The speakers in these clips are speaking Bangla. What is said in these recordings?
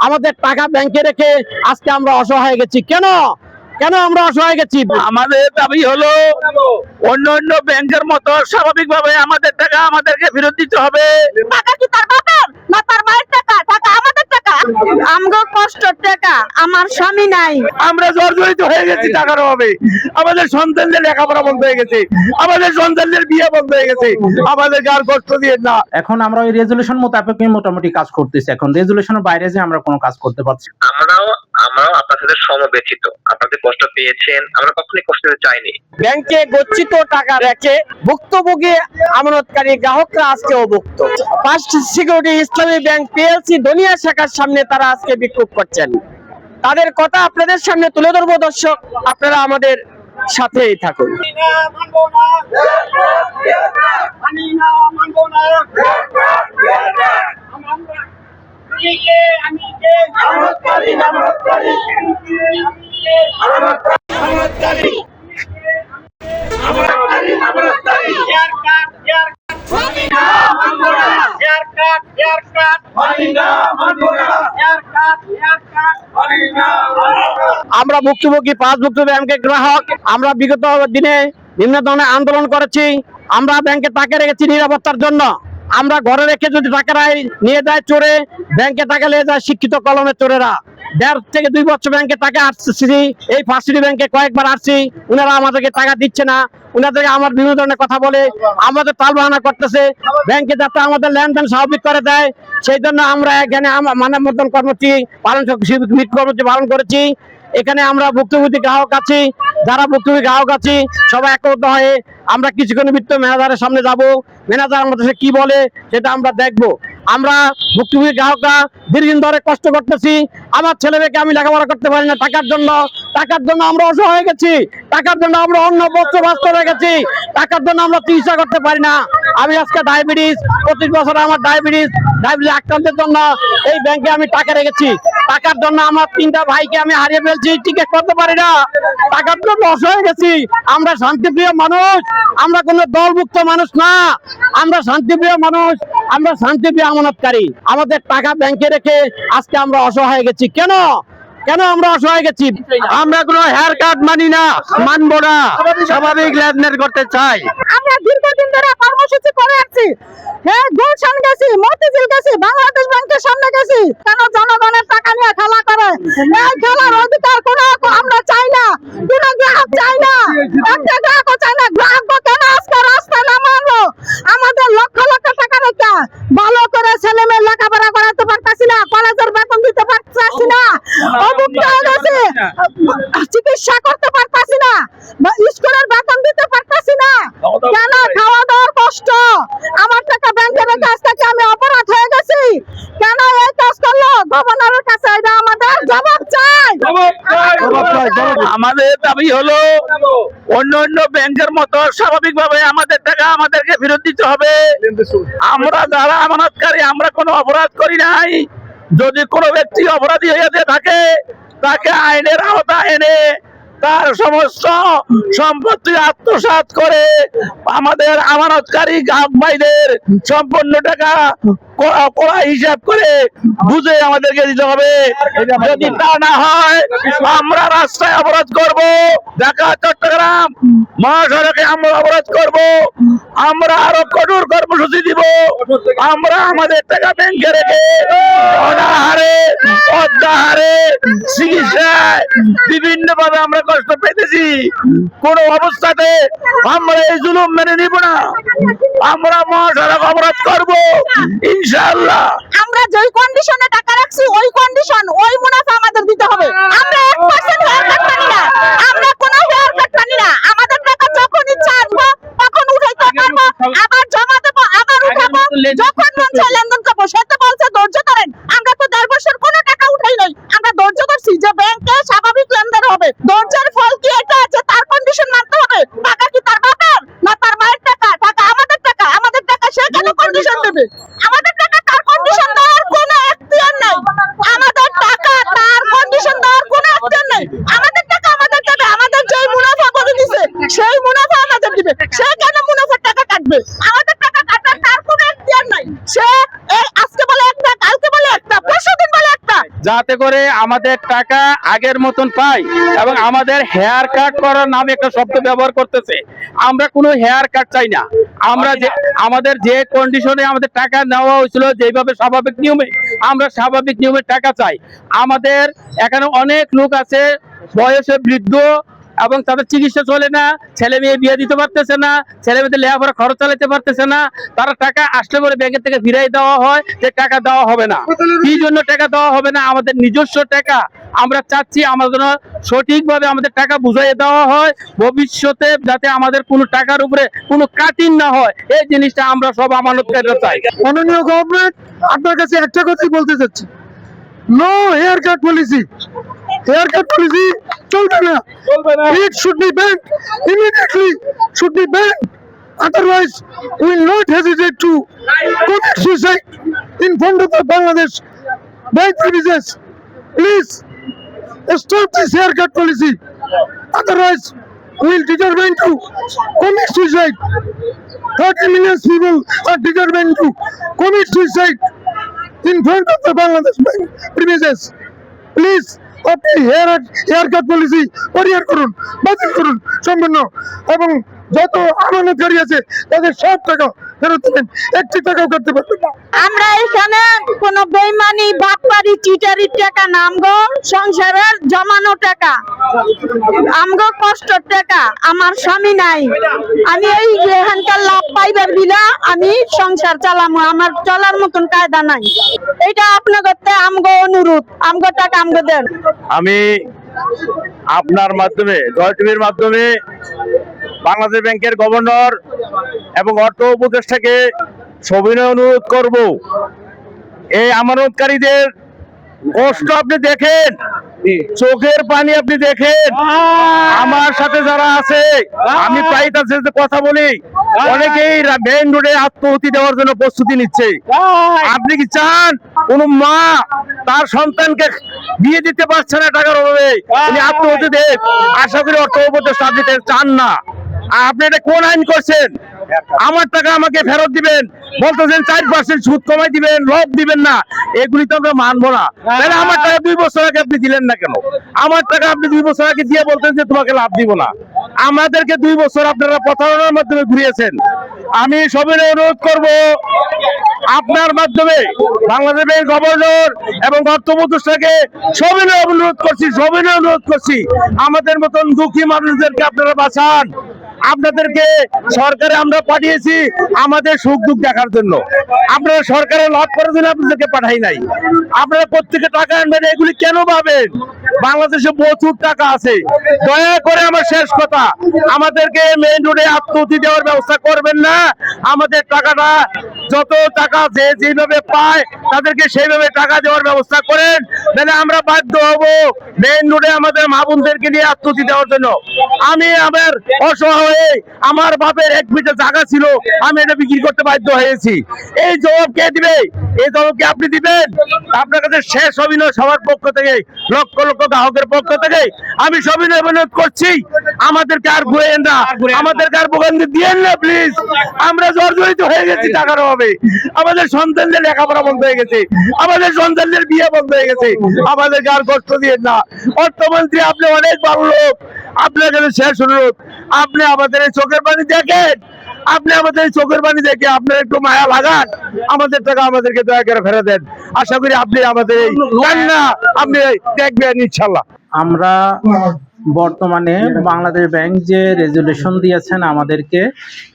আমাদের টাকা ব্যাংকে রেখে আজকে আমরা অসহায় গেছি। কেন কেন আমরা অসহায় গেছি? আমাদের দাবি হলো অন্য অন্য ব্যাংকের মতো স্বাভাবিকভাবে আমাদের টাকা আমাদেরকে ফেরত দিতে হবে। টাকা কি তার বাবার না তার মায়ের টাকা? টাকা আমাদের টাকা, আমগো কষ্টের টাকা। আমার স্বামী নাই, আমরা জর্জরিত হয়ে গেছি টাকার অভাবে। আমাদের সন্তানদের লেখাপড়া বন্ধ হয়ে গেছে, আমাদের সন্তানদের বিয়ে বন্ধ হয়ে গেছে। আমাদেরকে আর কষ্ট দিয়ে না। এখন আমরা ওই রেজুলেশন মোতাবেক মোটামুটি কাজ করতেছি। এখন রেজুলেশনের বাইরে যে আমরা কোনো কাজ করতে পারছি না। আমরাও আপনার সাথে সমবেচিত, আপনাদের কষ্ট পেয়েছেন, আমরা কখনোই কষ্ট দিতে চাইনি। ব্যাংকে গচ্ছিত টাকা রেখে ভুক্তভোগী আমানতকারী গ্রাহকরা আজকে অভুক্ত। ফার্স্ট সিকিউরিটি ইসলামী ব্যাংক পিএলসি দনিয়া শাখার সামনে তারা আজকে বিক্ষোভ করছেন। তাদের কথা আপনাদের সামনে তুলে ধরবো। দর্শক, আপনারা আমাদের সাথেই থাকুন। আমরা ভুক্তভোগী 5 ভুক্তভোগী ব্যাংকের গ্রাহক। আমরা বিগত দিনে বিভিন্ন ধরনের আন্দোলন করেছি। আমরা ব্যাংকে টাকা রেখেছি নিরাপত্তার জন্য। আমরা ঘরে রেখে যদি টাকারাই নিয়ে যায় চোরে, ব্যাংকে টাকা নিয়ে যায় শিক্ষিত কলমের চোরেরা। 1.5 থেকে 2 বছর ব্যাংকে টাকা আসছি, এই ফার্স্ট ব্যাংকে কয়েকবার আসছি, উনারা আমাদেরকে টাকা দিচ্ছে না। উনাদেরকে আমার বিভিন্ন ধরনের কথা বলে আমাদের তালবাহানা করতেছে। ব্যাংকে যাতে আমাদের লেনদেন স্বাভাবিক করে দেয়, সেই জন্য আমরা এখানে মানব বন্ধন কর্মসূচি পালন করেছি। এখানে আমরা ভুক্তভোগী গ্রাহক আছি, যারা ভুক্তভোগী গ্রাহক আছি সবাই একত্র হয়ে আমরা কিছুক্ষণের ভিতরে ম্যানেজারের সামনে যাব। ম্যানেজার আমাদের কি বলে সেটা আমরা দেখব। আমরা ভুক্তভোগী গ্রাহকরা দীর্ঘদিন ধরে কষ্ট করতেছি। আমার ছেলে মেয়েকে আমি লেখাপড়া করতে পারি না টাকার জন্য। টাকার জন্য আমরা অসহায় হয়ে গেছি। টাকার জন্য আমরা অন্য বস্ত্র বাস্ত্র হয়ে গেছি। টাকার জন্য আমরা চিকিৎসা করতে পারি না। আমি আজকে ডায়াবেটিস, 25 বছর আমার ডায়াবেটিস আক্রান্তের জন্য এই ব্যাংকে আমি টাকা রেখেছি। টাকার জন্য আমার 3টা ভাইকে আমি হারিয়ে ফেলছি, টিকিট করতে পারি না। টাকার জন্য অসহায় হয়ে গেছি। আমরা শান্তিপ্রিয় মানুষ, আমরা কোনো দলভুক্ত মানুষ না। আমরা শান্তিপ্রিয় মানুষ, আমরা শান্তিপ্রিয় আমানতকারী। আমাদের টাকা ব্যাংকে রেখে আজকে আমরা অসহায় গেছি। কেন কেন আমরা অসহায় গেছি? আমরা কোনো হেয়ার কাট মানি না, মানবো না, স্বাভাবিক লেনদেন করতে চাই। আমরা দীর্ঘদিন ধরে কর্মসূচি করে আসছি। হ্যাঁ, গুলশান গেছি, মতিঝিল গেছি, বাংলাদেশ ব্যাংকের সামনে গেছি। কেন জনগণের টাকা নিয়ে খেলা করে? এই খেলার অধিকার কোনো আমরা চাই না, কোনো গ্রাহক চাই না, একটা গ্রাহকও চাই না। গ্রাহক কেন আজকে রাস্তায় নামালো? আমাদের লক্ষ লক্ষ টাকা রেখে ভালো করে ছেলে মেয়ে লেখাপড়া করাতে পারতাছি না, কলেজের বেতন দিতে পারতাছি না, অভুক্ত হয়ে গেছে, চিকিৎসা করতে পারতাছি না, স্কুলের বেতন দিতে পারতাছি না। কেন? খাওয়া দাওয়ার কষ্ট। আমার টাকা ব্যাংকের কাছ থেকে আমি অপরাধ হয়ে গেছি। কেন এই কাজ করলো? গভর্নরের কাছে এটা আমাদের জবাব চাই। আমাদের দাবি হলো অন্য অন্য ব্যাংকের মতো স্বাভাবিকভাবে আমাদের টাকা আমাদেরকে ফেরত দিতে হবে। আমরা যারা আমানতকারী, আমরা কোনো অপরাধ করি নাই। যদি কোনো ব্যক্তি অপরাধী হয়ে থাকে তাকে আইনের আওতায় এনে তার সমস্ত সম্পত্তি আত্মসাৎ করে আমাদের আমানতকারী গ্রাহক ভাইদের সম্পূর্ণ টাকা কড়া হিসাব করে বুঝে আমাদেরকে দিতে হবে। যদি তা না হয় আমরা রাস্তায় অবরোধ করব, ঢাকা চট্টগ্রাম মহাসড়কে আমরা অবরোধ করব। আমরা আরো কঠোর কর্মসূচি দিব। আমরা আমাদের টাকা ব্যাংকে রেখে অনাহারে অর্ধাহারে চিকিৎসায় বিভিন্ন ভাবে আমরা কষ্ট পেতেছি। কোন অবস্থাতে আমরা এই জুলুম মেনে নিব না। আমরা মহাসড়ক অবরোধ করব ইনশাআল্লাহ। আমরা যেই কন্ডিশনে টাকা রাখছি ওই কন্ডিশন, ওই মুনাফা আমাদের দিতে হবে। আমরা 1% হেয়ার কাট পানি না, আমরা কোনো হেয়ার কাট পানি না। আমাদের টাকা যখন ইচ্ছা আসবো তখন উঠাইতে পারবো, আবার জমা দেবো, আবার উঠাবো, যখন মন চায় লেনদেন করবো। সে তো বলছে ধৈর্য ধরেন। আমরা তো 1.5 বছর কোনো টাকা উঠাই নাই। আমরা ধৈর্য ধরছি যে ব্যাংকে স্বাভাবিক লেনদেন হবে। ধৈর্যের ফল কি এটা আছে? তার কন্ডিশন মানতে হবে। টাকা কি তার বাবার না তার মায়ের টাকা? টাকা আমাদের টাকা, আমাদের টাকা সে কেন কন্ডিশন দেবে? আমাদের টাকা তার কন্ডিশন দেওয়ার কোনো এখতিয়ার নাই। যাতে করে আমাদের টাকা আগের মতন পাই। এবং আমাদের হেয়ার কাট করার নামে একটা শব্দ ব্যবহার করতেছে, আমরা কোনো হেয়ার কাট চাই না। আমরা যে আমাদের যে কন্ডিশনে আমাদের টাকা নেওয়া হয়েছিল, যেভাবে স্বাভাবিক নিয়মে, আমরা স্বাভাবিক নিয়মে টাকা চাই। আমাদের এখানে অনেক লোক আছে বয়সে বৃদ্ধ এবং তাদের চিকিৎসা চলে না, ছেলে মেয়ে বিয়ে দিতে পারতেছে না, ছেলে মেয়েদের লেখাপড়া খরচ চালাতে পারতেছে না, তারা টাকা আসলে পরে ব্যাংকের থেকে ফিরাই দেওয়া হয় যে টাকা দেওয়া হবে না। কি জন্য টাকা দেওয়া হবে না? আমাদের নিজস্ব টাকা আমরা চাচ্ছি আমাদের সঠিকভাবে আমাদের টাকা বুঝাইয়ে দেওয়া হয়, ভবিষ্যতে যাতে আমাদের কোনো টাকার উপরে কোনো কাটিং না হয়, এই জিনিসটা আমরা সব আমানতকারীরা চাই। মাননীয় গভর্নমেন্ট, আপনার কাছে একটা কথাই বলতে চাচ্ছি, no haircut policy. Haircut policy চলবে না। It should be banned immediately. Should be banned. Otherwise, we will not hesitate to commit suicide in front of the Bangladesh bank premises. Please stop this haircut policy. Otherwise, we will determine to commit suicide. 30 million people are determined to commit suicide in front of the Bangladesh bank premises. Please, আপনি হেয়ার কাট পলিসি পরিহার করুন, বাতিল করুন সম্পূর্ণ, এবং যত আমানতকারী আছে তাদের সব টাকা ফেরত দেবেন, একটি টাকাও করতে পারবেন না। আমরা এখানে কোনো বেইমানি বাটপারি চিটারির টাকা না, আমগো সংসারের জমানো টাকা, আমগো কষ্টের টাকা। আমার স্বামী নাই, আমি এই এখানকার লাভ পাইবার বিলা আমি সংসার চালামো, আমার চলার মতন কায়দা নাই। এটা আপনাদের আমগো অনুরোধ, আমগো টাকা আমগো দেন। আমি আপনার মাধ্যমে, জয় টিভির মাধ্যমে বাংলাদেশ ব্যাংকের গভর্নর এবং অর্থ উপদেষ্টাকে সবিনয় অনুরোধ করব, এই আমানতকারীদের কষ্ট আপনি দেখেন, চোখের পানি আপনি দেখেন। আমার সাথে যারা আছে, আমি প্রায় তার সাথে কথা বলি, অনেকেই মেইন রোডে আত্মহত্যা দেওয়ার জন্য প্রস্তুতি নিচ্ছে। আপনি কি চান কোন মা তার সন্তানকে বিয়ে দিতে পারছে না টাকার অভাবে, উনি আত্মহত্যা দেব? আশা করি অর্থ উপদেষ্টা আপনি চান না। আপনি এটা কোন আইন করছেন? আমার টাকা আমাকে ফেরত দিবেন বলতেছেন, 4% সুদ কমাই দিবেন, লোভ দিবেন না, এগুলি তো আমরা মানবো না। তাহলে আমার টাকা 2 বছর আগে আপনি দিলেন না কেন? আমার টাকা আপনি 2 বছর আগে দিয়ে বলতেন যে তোমাকে লাভ দিব না। আমাদেরকে 2 বছর আপনারা প্রতারণার মাধ্যমে ঘুরিয়েছেন। আমি সবিনয় অনুরোধ করব আপনার মাধ্যমে বাংলাদেশ ব্যাংক গভর্নর এবং অর্থ উপদেষ্টাকে সবিনয় অনুরোধ করছি, আমাদের মতন দুঃখী মানুষদেরকে আপনারা বাঁচান। আপনাদেরকে সরকারে আমরা পাঠিয়েছি আমাদের সুখ দুঃখ দেখার জন্য, আপনারা সরকারের লাভ করার জন্য আপনাদেরকে পাঠাই নাই। আপনারা প্রত্যেকে টাকা আনবেন, এগুলি কেন পাবেন? বাংলাদেশে প্রচুর টাকা আছে। দয়া করে আমার শেষ কথা, আমাদেরকে মেইন রোডে আত্মহত্যা দেওয়ার ব্যবস্থা করবেন না। আমাদের টাকাটা যত টাকা যে যেভাবে পায় তাদেরকে সেইভাবে টাকা দেওয়ার ব্যবস্থা করেন, তাহলে আমরা বাধ্য হব মেইন রোডে আমাদের মা বোনদেরকে নিয়ে আত্মহত্যা দেওয়ার জন্য। আমি আমার অসহায়, আমার বাপের 1 বিঘা জায়গা ছিল, আমি এটা বিক্রি করতে বাধ্য হয়েছি। এই জবাব কে দিবে? এই জবাব কি আপনি দিবেন? আপনার কাছে শেষ অভিনয় সবার পক্ষ থেকে, লক্ষ লক্ষ গ্রাহকের পক্ষ থেকে আমি সবিনয় অনুরোধ করছি, আমাদেরকে আর ঘুরেন না, আমাদেরকে আর ভোগান্তি দিয়েন না প্লিজ। আমরা জর্জরিত হয়ে গেছি টাকার অভাবে, আমাদের সন্তানদের লেখাপড়া বন্ধ হয়ে গেছে, আমাদের সন্তানদের বিয়ে বন্ধ হয়ে গেছে, আমাদেরকে আর কষ্ট দিয়েন না। অর্থমন্ত্রী আপনি অনেক ভালো লোক, আপনার কাছে শেষ অনুরোধ, আপনি আমাদের এই চোখের পানি দেখেন, আপনি আমাদের এই চোখের পানি দেখে আপনার একটু মায়া লাগান, আমাদের টাকা আমাদেরকে দয়া করে ফেরত দেন। আশা করি আপনি আমাদের এই কান্না আপনি দেখবেন ইনশাল্লাহ। আমরা বর্তমানে বাংলাদেশ ব্যাংক যে রেজুলেশন দিয়েছেন আমাদেরকে,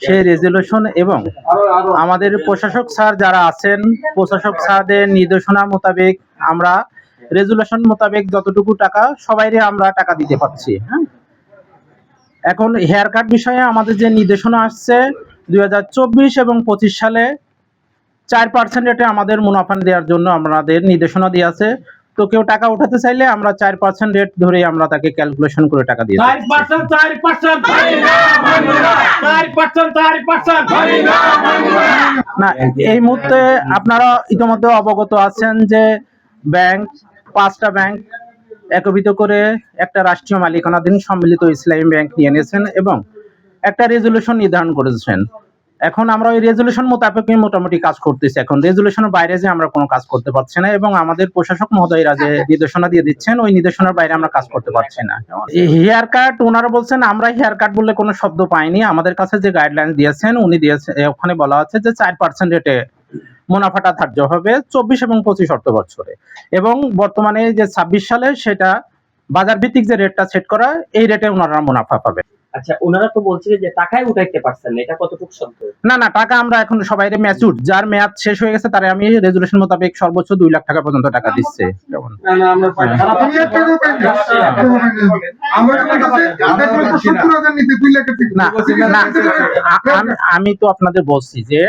সেই রেজুলেশন এবং আমাদের প্রশাসক স্যার যারা আছেন, প্রশাসক স্যারদের নির্দেশনা মোতাবেক আমরা রেজুলেশন মোতাবেক যতটুকু টাকা সবাইরে আমরা টাকা দিতে পারছি। হ্যাঁ, এখন হেয়ার কাট বিষয়ে আমাদের যে নির্দেশনা আসছে 2024 এবং 25 সালে 4% রেটে আমাদের মুনাফা দেওয়ার জন্য আমাদের নির্দেশনা দিয়ে আছে। তো কেউ টাকা উঠাতে চাইলে আমরা 4% রেট ধরে আমরা তাকে ক্যালকুলেশন করে টাকা দিয়ে দিই। না, এই মুহূর্তে আপনারা ইতিমধ্যে অবগত আছেন যে ব্যাংক 5টা ব্যাংক একীভূত করে একটা রাষ্ট্রীয় মালিকানাধীন সম্মিলিত ইসলামী ব্যাংক নিয়ে নিয়েছেন এবং একটা রেজুলেশন নির্ধারণ করেছেন। এখন আমরা ওই রেজুলেশন মোতাবেকই মোটামুটি কাজ করতেছি। এখন রেজুলেশনের বাইরে যে আমরা কোনো কাজ করতে পারছি না, এবং আমাদের প্রশাসক মহোদয়রা যে নির্দেশনা দিয়ে দিচ্ছেন ওই নির্দেশনার বাইরে আমরা কাজ করতে পারছি না। হেয়ার কাট ওনারা বলছেন, আমরা হেয়ার কাট বলে কোনো শব্দ পাইনি। আমাদের কাছে যে গাইডলাইন দিয়েছেন উনি দিয়েছেন, ওখানে বলা আছে যে 4% রেটে মুনাফাটা ধার্য হবে 24 এবং 25 অর্থ বছরে, এবং বর্তমানে যে 26 সালে সেটা বাজার ভিত্তিক যে রেটটা সেট করা, এই রেটে ওনারা মুনাফা পাবে। আচ্ছা, ওনারা তো বলছিল যে টাকাই উঠাইতে পারছেন না, এটা কতটুকু সত্য? না না, টাকা আমরা এখন সবাই ম্যাচুর, যার মেয়াদ শেষ হয়ে গেছে তারে আমি রেজুলেশন মোতাবেক সর্বোচ্চ 2 লাখ টাকা পর্যন্ত টাকা দিচ্ছে। যেমন আমি এক টাকাও পাই না। আমার কাছে দেখবেন তো 70,000 নিতে 2 লাখের থেকে না না, আমি তো আপনাদের বলছি যে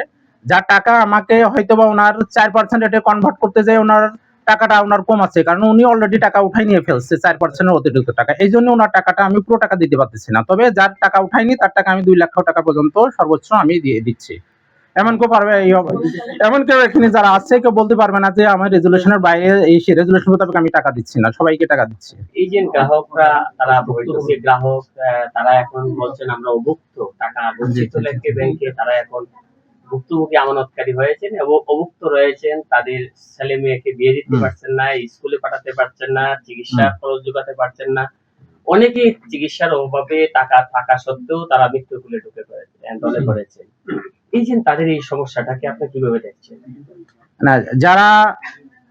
যার টাকা আমাকে হয়তোবা ওনার 4% রেটে কনভার্ট করতে যায়, ওনার টাকাটা ওনার কম আছে, কারণ উনি অলরেডি টাকা উঠাই নিয়ে ফেলছে 4% অতিরিক্ত টাকা, এই জন্য ওনার টাকাটা আমি পুরো টাকা দিতে পারতেছি না। তবে যার টাকা উঠাইনি তার টাকা আমি 2 লাখ টাকা পর্যন্ত সর্বোচ্চ আমি দিয়ে দিচ্ছি। এমন কেউ পারবে, এমন কেউ এখানে যারা আছে কেউ বলতে পারবে না যে আমার রেজুলেশনের বাইরে এই রেজুলেশন মোতাবেক আমি টাকা দিচ্ছি না, সবাইকে টাকা দিচ্ছি। এই যে গ্রাহকরা, তারা ভুক্তভোগী গ্রাহক, তারা এখন বলছেন আমরা অভুক্ত, টাকা বঞ্চিত লেখে ব্যাংকে, তারা এখন ভুক্তভোগী আমানতকারী হয়েছেন এবং অভুক্ত রয়েছেন। তাদের ছেলে মেয়েকে বিয়ে দিতে পারছেন না, স্কুলে পাঠাতে পারছেন না, চিকিৎসা খরচ যোগাতে পারছেন না। অনেকেই চিকিৎসার অভাবে টাকা থাকা সত্ত্বেও তারা মৃত্যু কুলে ঢুকে দলে পড়েছেন। এই যে তাদের এই সমস্যাটাকে আপনি কিভাবে দেখছেন? না, যারা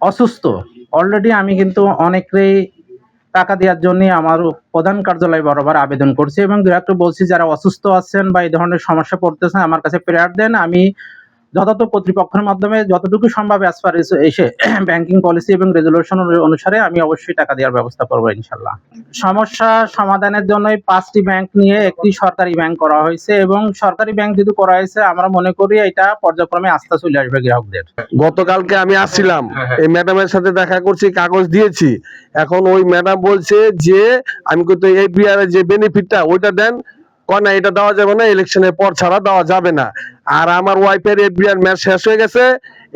অসুস্থ অলরেডি আমি কিন্তু অনেকেই টাকা দেওয়ার জন্য আমার প্রধান কার্যালয় বরাবর আবেদন করছি, এবং ডিরেক্টর বলছি যারা অসুস্থ আছেন বা এই ধরনের সমস্যা পড়তেছেন আমার কাছে প্রেয়ার দেন, আমি যথাযথ কর্তৃপক্ষের মাধ্যমে যতটুকু সম্ভব অ্যাজ পার এসে ব্যাংকিং পলিসি এবং রেজুলেশন অনুসারে আমি অবশ্যই টাকা দেওয়ার ব্যবস্থা করবো ইনশাল্লাহ। সমস্যা সমাধানের জন্য 5টি ব্যাংক নিয়ে একটি সরকারি ব্যাংক করা হয়েছে, এবং সরকারি ব্যাংক যেহেতু করা হয়েছে আমরা মনে করি এটা পর্যায়ক্রমে আস্থা চলে আসবে গ্রাহকদের। গতকালকে আমি আসছিলাম, এই ম্যাডামের সাথে দেখা করছি, কাগজ দিয়েছি। এখন ওই ম্যাডাম বলছে যে আমি কিন্তু এফবিআর যে বেনিফিটটা ওইটা দেন, কয় না এটা দেওয়া যাবে না, ইলেকশনের পর ছাড়া দেওয়া যাবে না। আর আমার ওয়াইফের এফবিআর ম্যাচ শেষ হয়ে গেছে,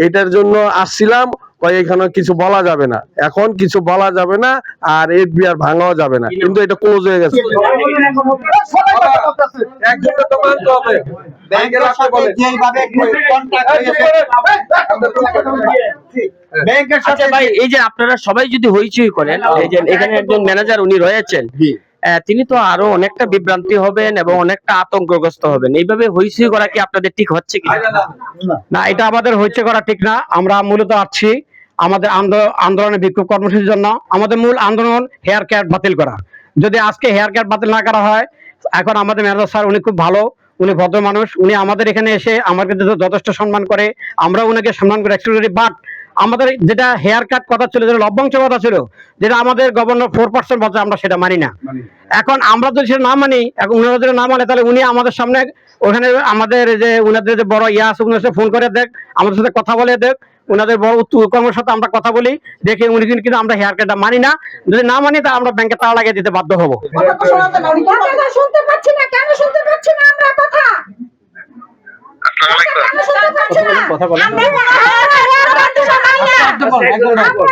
এটার জন্য আসছিলাম, কয় এখানে কিছু বলা যাবে না, এখন কিছু বলা যাবে না, আর এফবিআর ভাঙাও যাবে না, কিন্তু এটা ক্লোজ হয়ে গেছে। আচ্ছা ভাই, এই যে আপনারা সবাই যদি হইচই করেন, এই যে এখানে একজন ম্যানেজার উনি রয়েছেন, তিনি তো আরো অনেকটা বিভ্রান্তি হবেন এবং অনেকটা আতঙ্কগ্রস্ত হবেন। এইভাবে হইচই করা কি আপনাদের ঠিক হচ্ছে কি না? এটা আমাদের হইচই করা ঠিক না। আমরা মূলত আছি আমাদের আন্দোলনের বিক্ষোভ কর্মসূচির জন্য। আমাদের মূল আন্দোলন হেয়ার কাট বাতিল করা। যদি আজকে হেয়ার কাট বাতিল না করা হয়, এখন আমাদের ম্যানেজার স্যার উনি খুব ভালো, উনি ভদ্র মানুষ, উনি আমাদের এখানে এসে আমাকে যথেষ্ট সম্মান করে, আমরা ওনাকে সম্মান করে এক্সট্রা। বাট আমাদের যেটা হেয়ার কাট কথা ছিল, যেটা লভ্যাংশ কথা ছিল, যেটা আমাদের গভর্নর 4% বলছে, আমরা সেটা মানি না। এখন আমরা যদি সেটা না মানি, এখন উনারা যদি না মানে, তাহলে উনি আমাদের সামনে ওখানে আমাদের যে উনাদের যে বড় ইয়া আছে উনার সাথে ফোন করে দেখ, আমাদের সাথে কথা বলে দেখ, উনাদের বড় কর্মের সাথে আমরা কথা বলি, দেখে উনি কিন্তু আমরা হেয়ার কাটটা মানি না। যদি না মানি তা আমরা ব্যাংকে তালা লাগিয়ে দিতে বাধ্য হবো। শুনতে পাচ্ছি না, কেন শুনতে পাচ্ছি না আমরা কথা? কথা বলেন। আমরা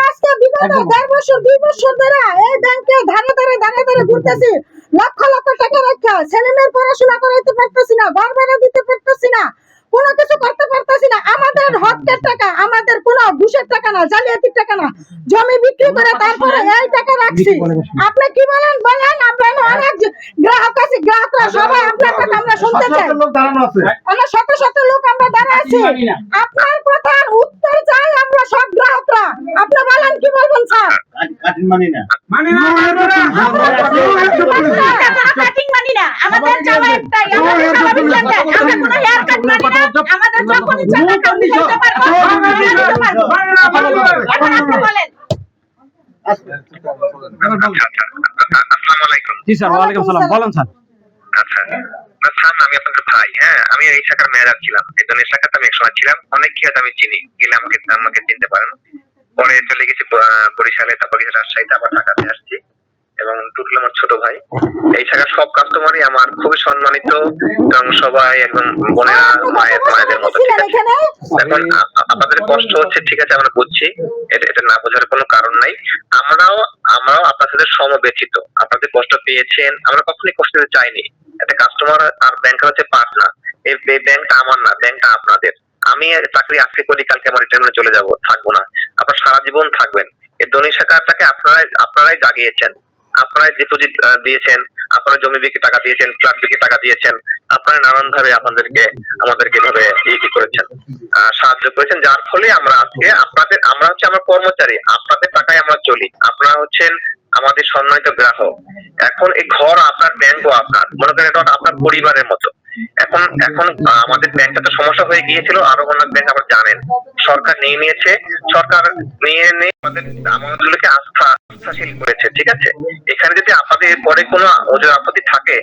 আজকে বিগত 1.5 বছর 2 বছর ধরে এই ব্যাংকে ধারে ধারে ঘুরতেছি, লক্ষ লক্ষ টাকা রাখা ছেলে মেয়ের পড়াশোনা করাইতে পারতেছি না, ঘর ভাড়া দিতে পারতেছি না, কোনো কিছু করতে পারতেছি না। আমাদের হকের টাকা, আমাদের কোনো ঘুষের টাকা না, জালিয়াতির টাকা না, জমি বিক্রি করে তারপরে এই টাকা রাখছি। আপনি কি বলেন বলেন? আমরা অনেক গ্রাহক আছি, গ্রাহকরা সবাই আপনার কথা আমরা শুনতে চাই। আমরা শত লোক আমরা দাঁড়া আছি, আপনার কথার উত্তর চাই আমরা সব গ্রাহকরা। আপনি বলেন, কি বলবেন স্যার? মানি না। কাটিং মানি না, আমাদের চাওয়া একটাই, আমাদের স্বাভাবিক লাগে, আমরা কোনো হেয়ার কাট মানি না, আমাদের যখন ইচ্ছা টাকা দিতে পারবো, এখন আপনি বলেন। আসসালামু আলাইকুম। জি স্যার, ওয়ালাইকুম সালাম। বলেন স্যার। আচ্ছা না স্যার, আমি আপনাদের ভাই। হ্যাঁ, আমি এই শাখার ম্যানেজার ছিলাম, এই জন্য এই শাখাতে আমি একসময় ছিলাম। অনেক খেয়াল আমি চিনি, গেলে আমাকে চিনতে পারেন। পরে চলে গেছি বরিশালে, তারপর গেছি রাজশাহীতে, আবার ঢাকাতে আসছি, এবং টুটল আমার ছোট ভাই। এই শাখার সব কাস্টমারই আমার খুবই সম্মানিত, এবং সবাই একদম বোনেরা মায়েদের মতো। ঠিক আছে, এখন আপনাদের কষ্ট হচ্ছে, ঠিক আছে, আমরা বুঝছি, এটা না বোঝার কোনো কারণ নাই। আমরাও আপনার সাথে সমবেচিত, আপনাদের কষ্ট পেয়েছেন, আমরা কখনোই কষ্ট দিতে চাইনি। একটা কাস্টমার আর ব্যাংকার হচ্ছে পার্টনার, এই ব্যাংকটা আমার না, ব্যাংকটা আপনাদের। আমি চাকরি আজকে করি, কালকে আমার রিটায়ারমেন্টে চলে যাব, থাকবো না। আপনারা সারা জীবন থাকবেন। এই ধনী শাখাটাকে আপনারাই জাগিয়েছেন, আপনারাই ডিপোজিট দিয়েছেন, আপনারা জমি বিক্রি টাকা দিয়েছেন, ফ্ল্যাট বিক্রি টাকা দিয়েছেন, আপনারা নানান ভাবে আমাদেরকে এভাবে করেছেন, সাহায্য করেছেন, যার ফলে আমরা আজকে আমরা হচ্ছে আমার কর্মচারী, আপনাদের টাকায় আমরা চলি, আপনারা হচ্ছেন আমাদের সম্মানিত গ্রাহক। এখন এই ঘর আপনার, ব্যাংকও আপনার, মনে করেন এটা আপনার পরিবারের মতো। এখন আমাদের ব্যাংকটা তো সমস্যা হয়ে গিয়েছিল, আরো অনেক ব্যাংক আপনারা জানেন সরকার নিয়েছে, সরকার নিয়ে আমাদেরকে আস্থাশীল করেছে, ঠিক আছে। এখানে যদি আপনাদের পরে কোনো ওজোর আপত্তি থাকে,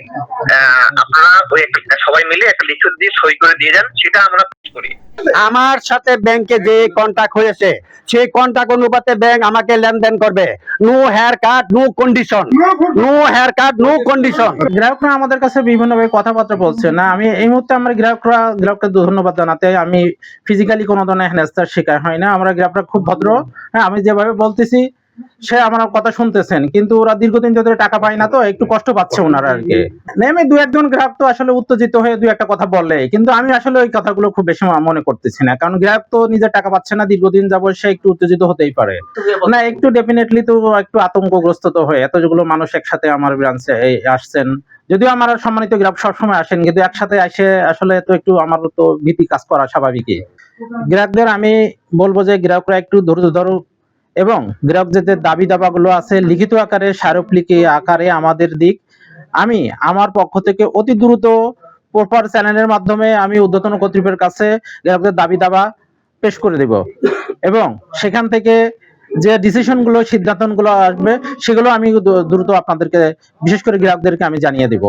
আপনারা ওই সবাই মিলে একটা লিখিত দিয়ে সই করে দিয়ে যান, সেটা আমরা করি। আমার সাথে ব্যাংকে যে কন্টাক্ট হয়েছে সেই কন্টাক্ট অনুপাতে ব্যাংক আমাকে লেনদেন করবে। No haircut, no condition, no haircut, no condition. গ্রাহকরা আমাদের কাছে বিভিন্নভাবে কথাবার্তা বলছে না। আমি এই মুহূর্তে আমার গ্রাহককে ধন্যবাদ জানাতে, আমি ফিজিক্যালি কোনো ধরনের হেনস্থার শিকার হয় না। আমরা গ্রাহকরা খুব ভদ্র। হ্যাঁ, আমি যেভাবে বলতেছি সে আমার কথা শুনতেছেন, কিন্তু ওরা দীর্ঘদিন ধরে টাকা পায় না, তো একটু কষ্ট পাচ্ছে ওনারা আর কি। নেমে দু একজন গ্রাহক তো আসলে উত্তেজিত হয়ে দু একটা কথা বলে, কিন্তু আমি আসলে ওই কথাগুলো খুব বেশি মনে করতেছি না, কারণ গ্রাহক তো নিজের টাকা পাচ্ছে না দীর্ঘদিন যাবত, সে একটু উত্তেজিত হতেই পারে না, একটু ডেফিনেটলি তো একটু আতঙ্কগ্রস্ত তো হয়ে এতগুলো মানুষ একসাথে আমার ব্রাঞ্চে আসছেন। যদিও আমার সম্মানিত গ্রাহক সবসময় আসেন, কিন্তু একসাথে আসে আসলে তো একটু আমার তো ভীতি কাজ করা স্বাভাবিকই। গ্রাহকদের আমি বলবো যে গ্রাহকরা একটু ধৈর্য ধরুক এবং গ্রাহকদের যে দাবি দাবাগুলো আছে লিখিত আকারে, স্মারকলিপি আকারে আমাদের দিক। আমি আমার পক্ষ থেকে অতি দ্রুত প্রপার চ্যানেলের মাধ্যমে আমি ঊর্ধ্বতন কর্তৃপক্ষের কাছে গ্রাহকদের দাবি দাবা পেশ করে দেব এবং সেখান থেকে যে ডিসিশনগুলো, সিদ্ধান্তগুলো আসবে সেগুলো আমি দ্রুত আপনাদেরকে, বিশেষ করে গ্রাহকদেরকে আমি জানিয়ে দেব।